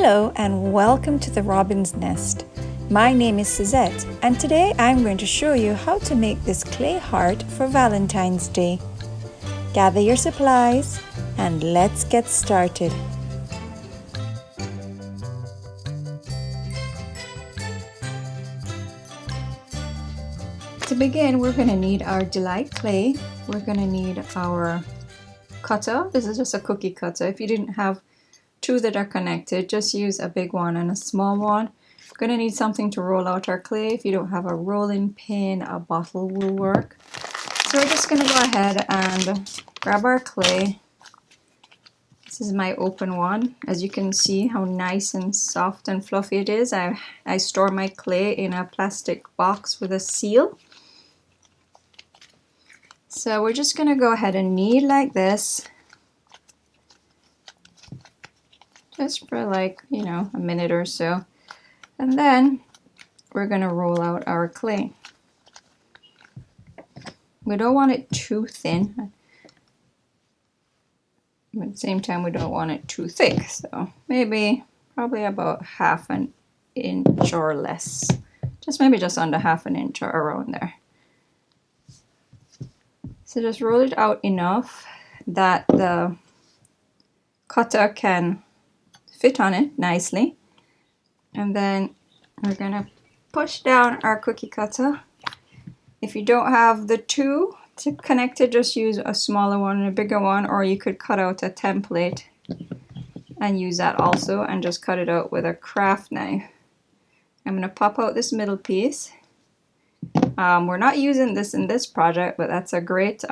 Hello and welcome to the Robin's Nest. My name is Suzette and today I'm going to show you how to make this clay heart for Valentine's Day. Gather your supplies and let's get started. To begin, we're going to need our Delight clay. We're going to need our cutter. This is just a cookie cutter. If you didn't have two that are connected, just use a big one and a small one. We're going to need something to roll out our clay. If you don't have a rolling pin, a bottle will work. So we're just going to go ahead and grab our clay. This is my open one. As you can see how nice and soft and fluffy it is. I store my clay in a plastic box with a seal. So we're just going to go ahead and knead like this. Just for like, a minute or so. And then we're going to roll out our clay. We don't want it too thin. But at the same time, we don't want it too thick. So probably about half an inch or less. Maybe just under half an inch or around there. So just roll it out enough that the cutter can fit on it nicely. And then we're going to push down our cookie cutter. If you don't have the two to connect it, just use a smaller one and a bigger one, or you could cut out a template and use that also and just cut it out with a craft knife. I'm going to pop out this middle piece. We're not using this in this project, but that's a great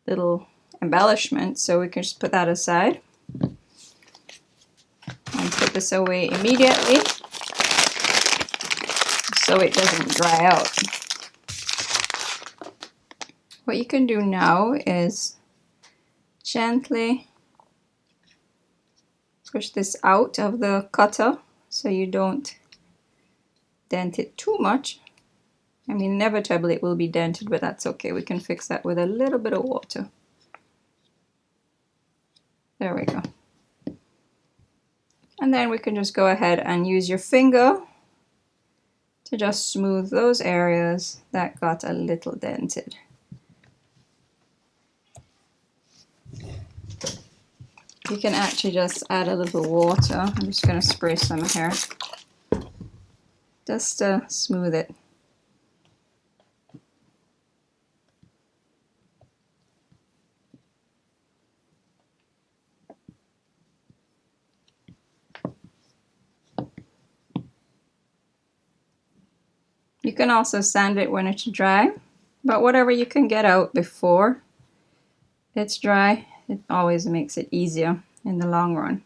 little embellishment, so we can just put that aside and put this away immediately so it doesn't dry out. What you can do now is gently push this out of the cutter so you don't dent it too much. Inevitably it will be dented, but that's okay. We can fix that with a little bit of water. There we go. And then we can just go ahead and use your finger to just smooth those areas that got a little dented. You can actually just add a little water. I'm just going to spray some here just to smooth it. You can also sand it when it's dry, but whatever you can get out before it's dry, it always makes it easier in the long run.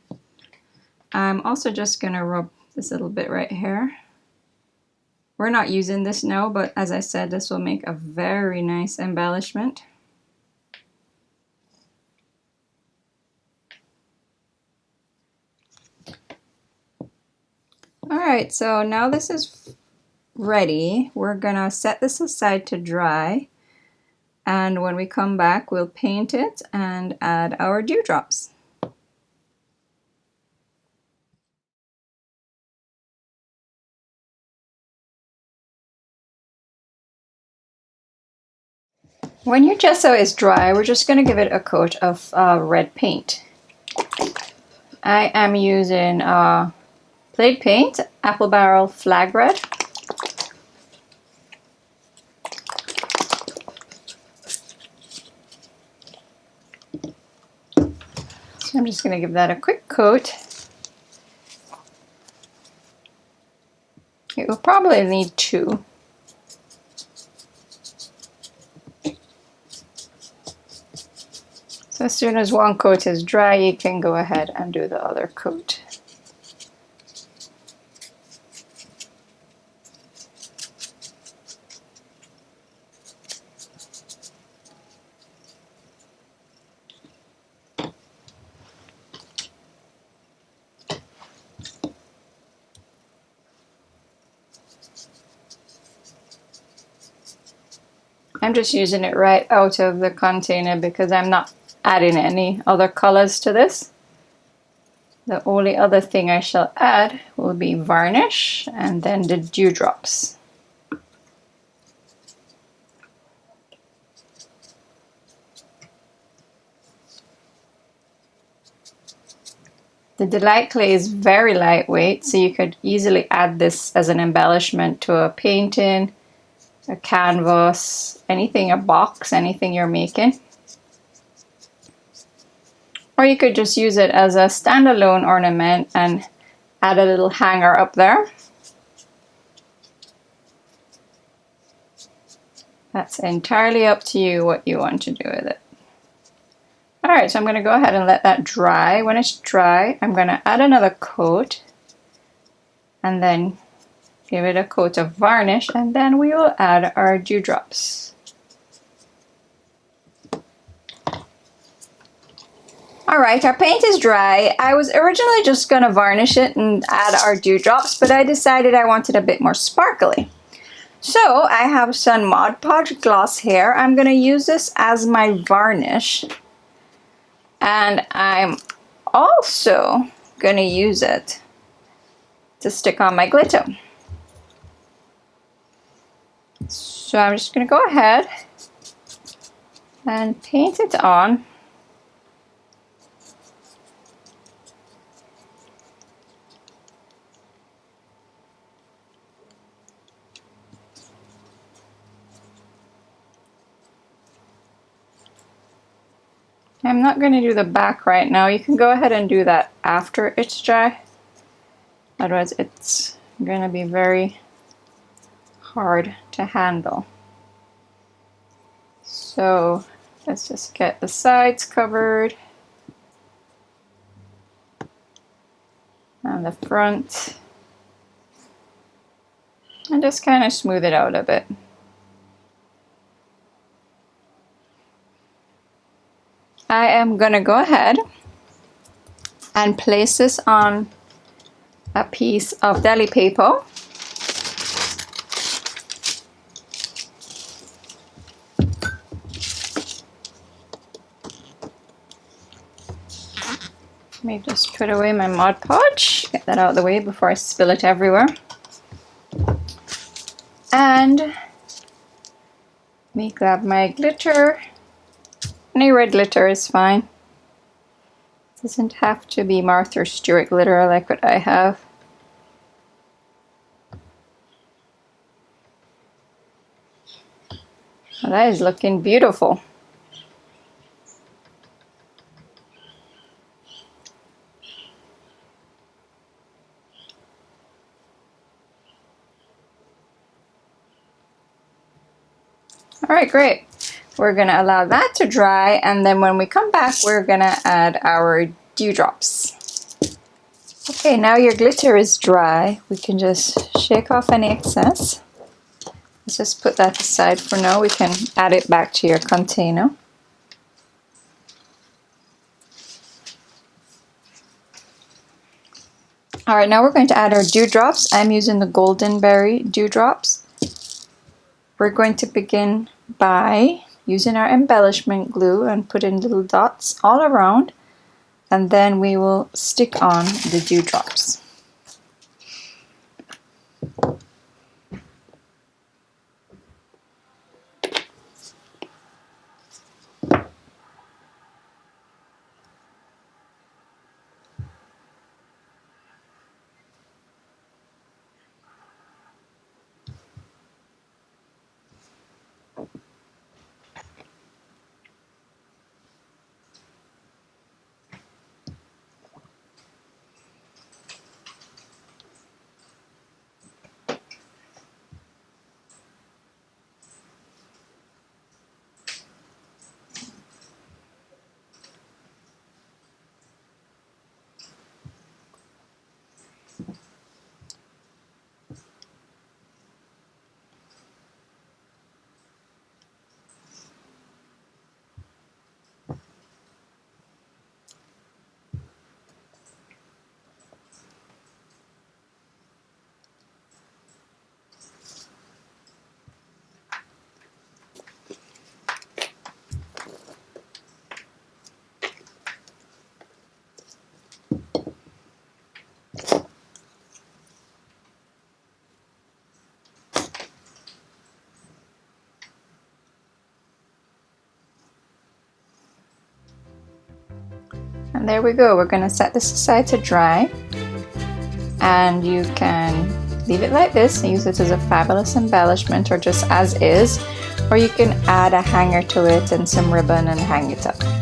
I'm also just going to rub this little bit right here. We're not using this now, but as I said, this will make a very nice embellishment. Alright, so now this is ready. We're gonna set this aside to dry, and when we come back we'll paint it and add our dewdrops. When your gesso is dry, we're just going to give it a coat of red paint. I am using Plate Paint Apple Barrel Flag Red. So I'm just going to give that a quick coat. It will probably need two. So as soon as one coat is dry, you can go ahead and do the other coat. I'm just using it right out of the container because I'm not adding any other colors to this. The only other thing I shall add will be varnish and then the dew drops. The Delight clay is very lightweight, so you could easily add this as an embellishment to a painting, a canvas, anything, a box, anything you're making. Or you could just use it as a standalone ornament and add a little hanger up there. That's entirely up to you what you want to do with it. Alright, so I'm going to go ahead and let that dry. When it's dry, I'm going to add another coat and then give it a coat of varnish, and then we will add our dewdrops. Alright, our paint is dry. I was originally just going to varnish it and add our dewdrops, but I decided I wanted a bit more sparkly. So I have some Mod Podge Gloss here. I'm going to use this as my varnish. And I'm also going to use it to stick on my glitter. So I'm just going to go ahead and paint it on. I'm not going to do the back right now. You can go ahead and do that after it's dry. Otherwise it's going to be very hard to handle. So let's just get the sides covered and the front and just kind of smooth it out a bit. I am going to go ahead and place this on a piece of deli paper. Let me just put away my Mod Podge, get that out of the way before I spill it everywhere. And me grab my glitter. Any red glitter is fine. It doesn't have to be Martha Stewart glitter like what I have. Well, that is looking beautiful. Alright, great. We're going to allow that to dry, and then when we come back we're going to add our dewdrops. Okay, now your glitter is dry. We can just shake off any excess. Let's just put that aside for now. We can add it back to your container. Alright, now we're going to add our dewdrops. I'm using the Golden Berry dewdrops. We're going to begin by using our embellishment glue and put in little dots all around, and then we will stick on the dewdrops. there we go. We're going to set this aside to dry, and you can leave it like this and use it as a fabulous embellishment, or just as is, or you can add a hanger to it and some ribbon and hang it up.